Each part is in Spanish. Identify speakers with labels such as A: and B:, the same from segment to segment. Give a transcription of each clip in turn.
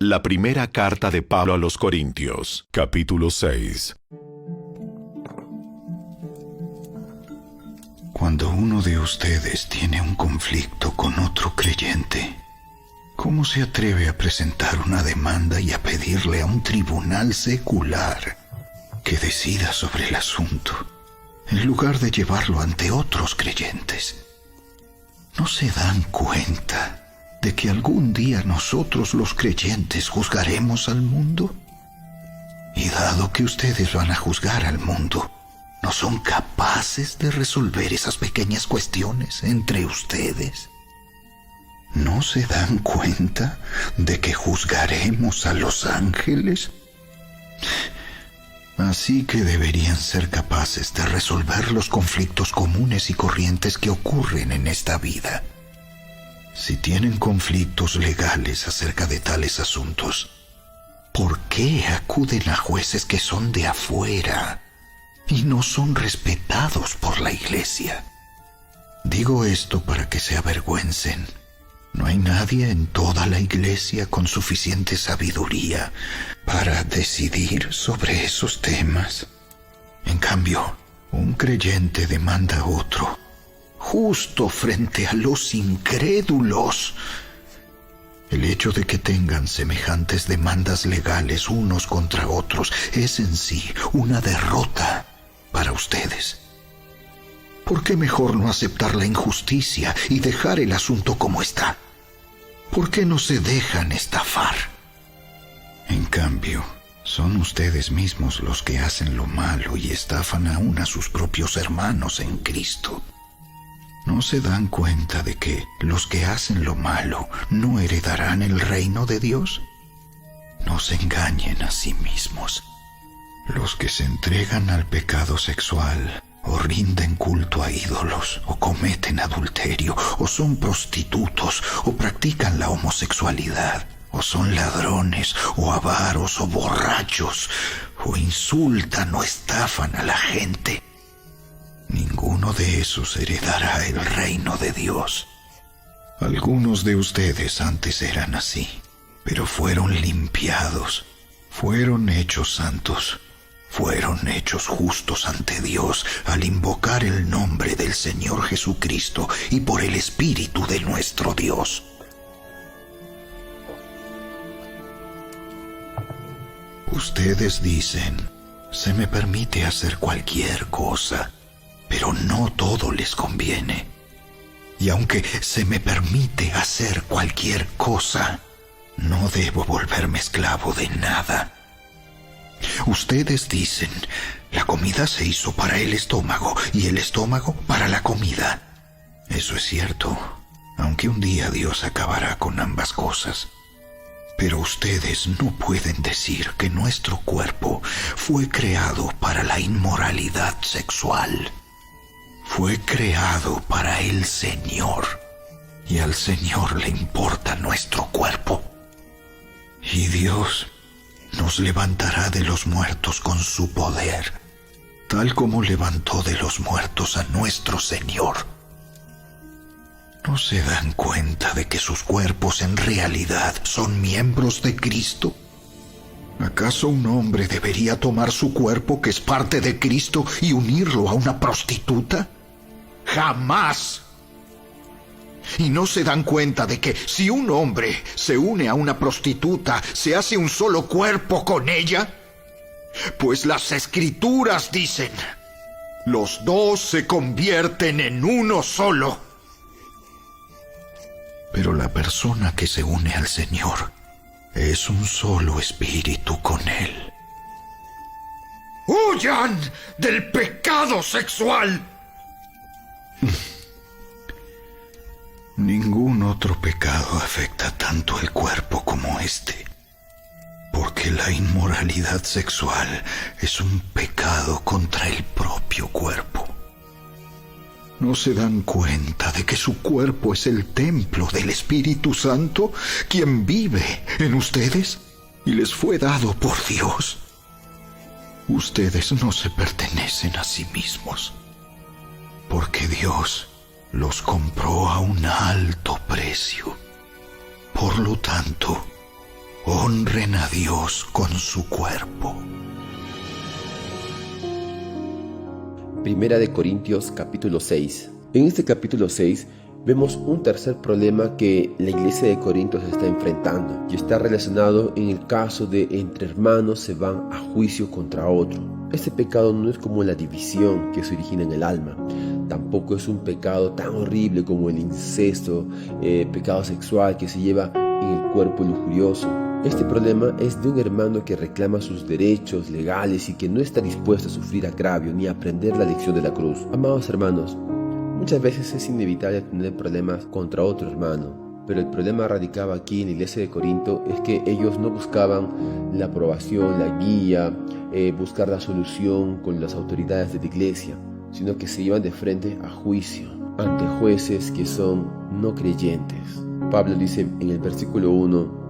A: La primera carta de Pablo a los Corintios, capítulo 6.
B: Cuando uno de ustedes tiene un conflicto con otro creyente, ¿cómo se atreve a presentar una demanda y a pedirle a un tribunal secular que decida sobre el asunto, en lugar de llevarlo ante otros creyentes? ¿No se dan cuenta de que algún día nosotros los creyentes juzgaremos al mundo? Y dado que ustedes van a juzgar al mundo, ¿no son capaces de resolver esas pequeñas cuestiones entre ustedes? ¿No se dan cuenta de que juzgaremos a los ángeles? Así que deberían ser capaces de resolver los conflictos comunes y corrientes que ocurren en esta vida. Si tienen conflictos legales acerca de tales asuntos, ¿por qué acuden a jueces que son de afuera y no son respetados por la Iglesia? Digo esto para que se avergüencen. No hay nadie en toda la Iglesia con suficiente sabiduría para decidir sobre esos temas. En cambio, un creyente demanda a otro, justo frente a los incrédulos. El hecho de que tengan semejantes demandas legales unos contra otros es en sí una derrota para ustedes. ¿Por qué mejor no aceptar la injusticia y dejar el asunto como está? ¿Por qué no se dejan estafar? En cambio, son ustedes mismos los que hacen lo malo y estafan aún a sus propios hermanos en Cristo. ¿No se dan cuenta de que los que hacen lo malo no heredarán el reino de Dios? No se engañen a sí mismos. Los que se entregan al pecado sexual, o rinden culto a ídolos, o cometen adulterio, o son prostitutos, o practican la homosexualidad, o son ladrones, o avaros, o borrachos, o insultan o estafan a la gente, ninguno de esos heredará el reino de Dios. Algunos de ustedes antes eran así, pero fueron limpiados, fueron hechos santos, fueron hechos justos ante Dios al invocar el nombre del Señor Jesucristo y por el Espíritu de nuestro Dios. Ustedes dicen, se me permite hacer cualquier cosa, pero no todo les conviene. Y aunque se me permite hacer cualquier cosa, no debo volverme esclavo de nada. Ustedes dicen, la comida se hizo para el estómago y el estómago para la comida. Eso es cierto, aunque un día Dios acabará con ambas cosas. Pero ustedes no pueden decir que nuestro cuerpo fue creado para la inmoralidad sexual. Fue creado para el Señor, y al Señor le importa nuestro cuerpo. Y Dios nos levantará de los muertos con su poder, tal como levantó de los muertos a nuestro Señor. ¿No se dan cuenta de que sus cuerpos en realidad son miembros de Cristo? ¿Acaso un hombre debería tomar su cuerpo, que es parte de Cristo, y unirlo a una prostituta? ¡Jamás! ¿Y no se dan cuenta de que si un hombre se une a una prostituta, se hace un solo cuerpo con ella? Pues las Escrituras dicen, los dos se convierten en uno solo. Pero la persona que se une al Señor es un solo espíritu con Él. ¡Huyan del pecado sexual! Ningún otro pecado afecta tanto el cuerpo como este, porque la inmoralidad sexual es un pecado contra el propio cuerpo. ¿No se dan cuenta de que su cuerpo es el templo del Espíritu Santo, quien vive en ustedes y les fue dado por Dios? Ustedes no se pertenecen a sí mismos, porque Dios los compró a un alto precio. Por lo tanto, honren a Dios con su cuerpo.
C: Primera de Corintios capítulo 6. En este capítulo 6 vemos un tercer problema que la iglesia de Corinto se está enfrentando y está relacionado en el caso de entre hermanos se van a juicio contra otro. Este pecado no es como la división que se origina en el alma, tampoco es un pecado tan horrible como el incesto, pecado sexual que se lleva en el cuerpo lujurioso. Este problema es de un hermano que reclama sus derechos legales y que no está dispuesto a sufrir agravio ni a aprender la lección de la cruz. Amados hermanos, muchas veces es inevitable tener problemas contra otro hermano, pero el problema radicaba aquí en la iglesia de Corinto es que ellos no buscaban la aprobación, la guía, buscar la solución con las autoridades de la iglesia, sino que se iban de frente a juicio ante jueces que son no creyentes. Pablo dice en el versículo 1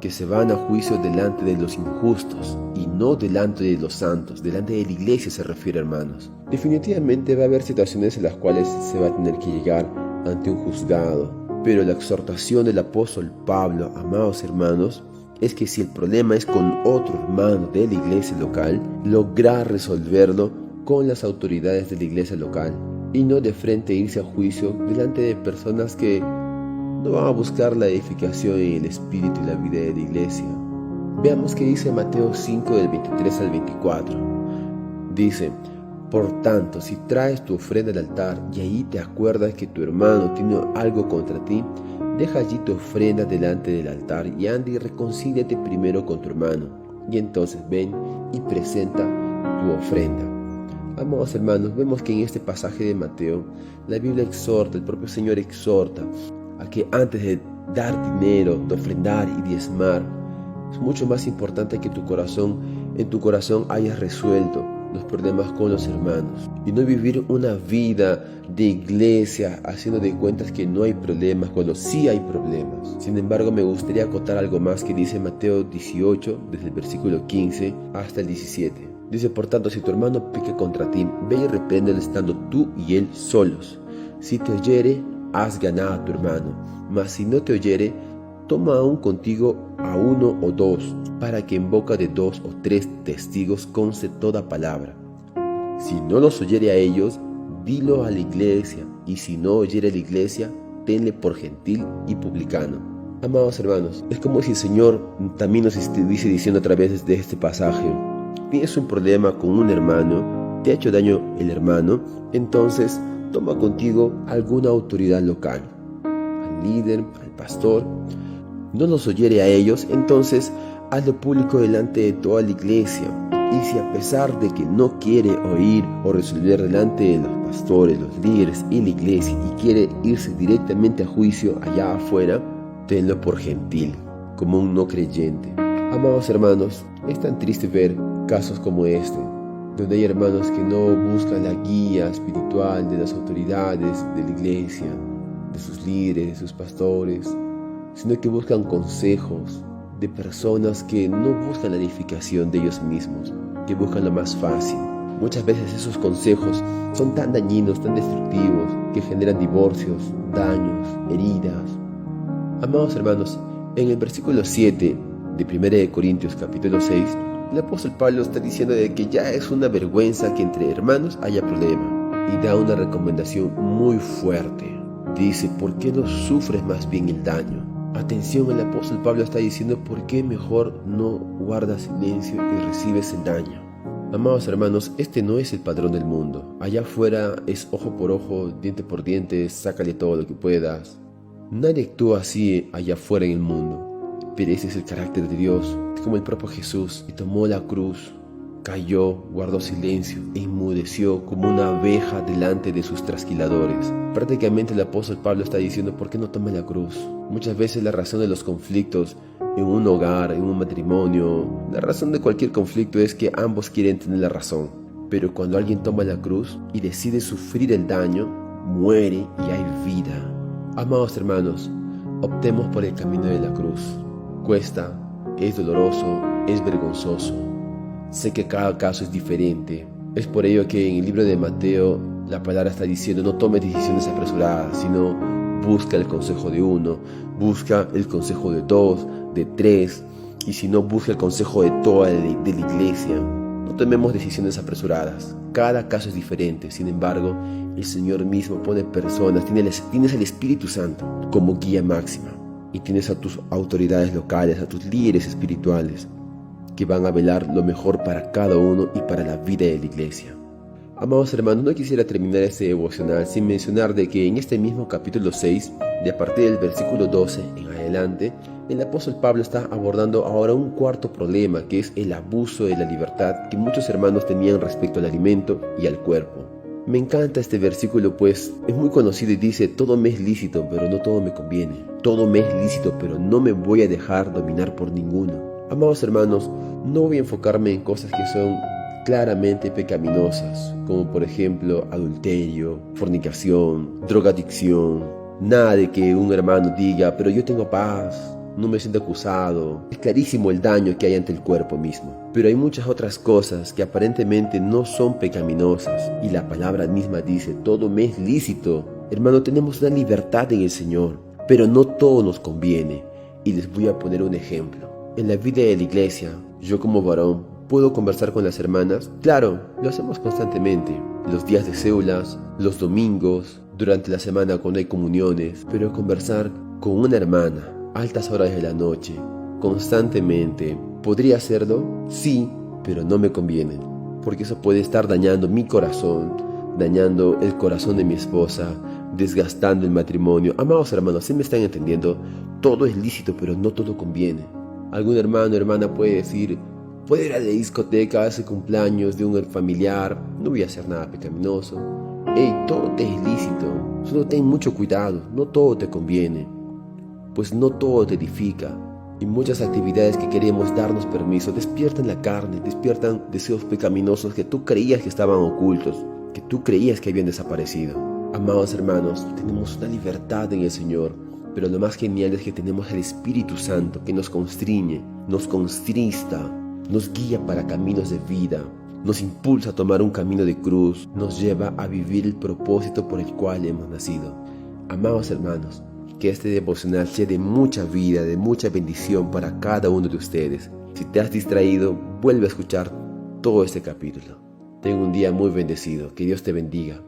C: que se van a juicio delante de los injustos y no delante de los santos, delante de la iglesia se refiere, hermanos. Definitivamente va a haber situaciones en las cuales se va a tener que llegar ante un juzgado, pero la exhortación del apóstol Pablo, amados hermanos, es que si el problema es con otro hermano de la iglesia local, lograr resolverlo con las autoridades de la iglesia local y no de frente irse a juicio delante de personas que no van a buscar la edificación en el espíritu y la vida de la iglesia. Veamos qué dice Mateo 5 del 23 al 24. Dice: por tanto, si traes tu ofrenda al altar y ahí te acuerdas que tu hermano tiene algo contra ti, deja allí tu ofrenda delante del altar y anda y reconcíliate primero con tu hermano, y entonces ven y presenta tu ofrenda. Amados hermanos, vemos que en este pasaje de Mateo, la Biblia exhorta, el propio Señor exhorta a que antes de dar dinero, de ofrendar y diezmar, es mucho más importante que en tu corazón hayas resuelto los problemas con los hermanos y no vivir una vida de iglesia haciendo de cuentas que no hay problemas cuando sí hay problemas. Sin embargo, me gustaría acotar algo más que dice Mateo 18 desde el versículo 15 hasta el 17. Dice: por tanto, si tu hermano peca contra ti, ve y repréndele estando tú y él solos. Si te oyere, has ganado a tu hermano, mas si no te oyere, toma aún contigo a uno o dos, para que en boca de 2 o 3 testigos conste toda palabra. Si no los oyere a ellos, dilo a la iglesia, y si no oyere a la iglesia, tenle por gentil y publicano. Amados hermanos, es como si el Señor también nos estuviese diciendo a través de este pasaje: tienes un problema con un hermano, te ha hecho daño el hermano, entonces toma contigo alguna autoridad local, al líder, al pastor. No los oyere a ellos, entonces hazlo público delante de toda la iglesia. Y si a pesar de que no quiere oír o resolver delante de los pastores, los líderes y la iglesia y quiere irse directamente a juicio allá afuera, tenlo por gentil, como un no creyente. Amados hermanos, es tan triste ver casos como este, donde hay hermanos que no buscan la guía espiritual de las autoridades de la iglesia, de sus líderes, de sus pastores, sino que buscan consejos de personas que no buscan la edificación de ellos mismos, que buscan lo más fácil. Muchas veces esos consejos son tan dañinos, tan destructivos, que generan divorcios, daños, heridas. Amados hermanos, en el versículo 7 de 1 de Corintios capítulo 6, el apóstol Pablo está diciendo de que ya es una vergüenza que entre hermanos haya problema, y da una recomendación muy fuerte. Dice: ¿por qué no sufres más bien el daño? Atención, el apóstol Pablo está diciendo: ¿por qué mejor no guardas silencio y recibes el daño? Amados hermanos, este no es el patrón del mundo. Allá afuera es ojo por ojo, diente por diente, sácale todo lo que puedas. Nadie actúa así allá afuera en el mundo, pero ese es el carácter de Dios. Es como el propio Jesús, que tomó la cruz, cayó, guardó silencio e inmudeció como una abeja delante de sus trasquiladores. Prácticamente el apóstol Pablo está diciendo: ¿por qué no toma la cruz? Muchas veces la razón de los conflictos en un hogar, en un matrimonio, la razón de cualquier conflicto es que ambos quieren tener la razón. Pero cuando alguien toma la cruz y decide sufrir el daño, muere y hay vida. Amados hermanos, optemos por el camino de la cruz. Cuesta, es doloroso, es vergonzoso. Sé que cada caso es diferente. Es por ello que en el libro de Mateo la palabra está diciendo: no tomes decisiones apresuradas, sino busca el consejo de uno, busca el consejo de 2, de 3, y si no, busque el consejo de toda de la iglesia. No tomemos decisiones apresuradas. Cada caso es diferente. Sin embargo, el Señor mismo pone personas. Tienes al Espíritu Santo como guía máxima. Y tienes a tus autoridades locales, a tus líderes espirituales, que van a velar lo mejor para cada uno y para la vida de la iglesia. Amados hermanos, no quisiera terminar este devocional sin mencionar de que en este mismo capítulo 6, de a partir del versículo 12 en adelante, el apóstol Pablo está abordando ahora un cuarto problema, que es el abuso de la libertad que muchos hermanos tenían respecto al alimento y al cuerpo. Me encanta este versículo, pues es muy conocido y dice: todo me es lícito, pero no todo me conviene. Todo me es lícito, pero no me voy a dejar dominar por ninguno. Amados hermanos, no voy a enfocarme en cosas que son claramente pecaminosas, como por ejemplo adulterio, fornicación, drogadicción. Nada de que un hermano diga: pero yo tengo paz, no me siento acusado. Es clarísimo el daño que hay ante el cuerpo mismo. Pero hay muchas otras cosas que aparentemente no son pecaminosas, y la palabra misma dice: todo me es lícito. Hermano, tenemos una libertad en el Señor, pero no todo nos conviene. Y les voy a poner un ejemplo. En la vida de la iglesia, yo como varón puedo conversar con las hermanas. Claro, lo hacemos constantemente, los días de células, los domingos, durante la semana cuando hay comuniones. Pero conversar con una hermana a altas horas de la noche, constantemente, ¿podría hacerlo? Sí, pero no me conviene, porque eso puede estar dañando mi corazón, dañando el corazón de mi esposa, desgastando el matrimonio. Amados hermanos, ¿sí me están entendiendo? Todo es lícito, pero no todo conviene. Algún hermano o hermana puede decir: puedo ir a la discoteca, hace cumpleaños de un familiar, no voy a hacer nada pecaminoso. Hey, todo te es lícito, solo ten mucho cuidado, no todo te conviene, pues no todo te edifica. Y muchas actividades que queremos darnos permiso despiertan la carne, despiertan deseos pecaminosos que tú creías que estaban ocultos, que tú creías que habían desaparecido. Amados hermanos, tenemos una libertad en el Señor, pero lo más genial es que tenemos el Espíritu Santo que nos constriñe, nos constrista, nos guía para caminos de vida, nos impulsa a tomar un camino de cruz, nos lleva a vivir el propósito por el cual hemos nacido. Amados hermanos, que este devocional sea de mucha vida, de mucha bendición para cada uno de ustedes. Si te has distraído, vuelve a escuchar todo este capítulo. Ten un día muy bendecido. Que Dios te bendiga.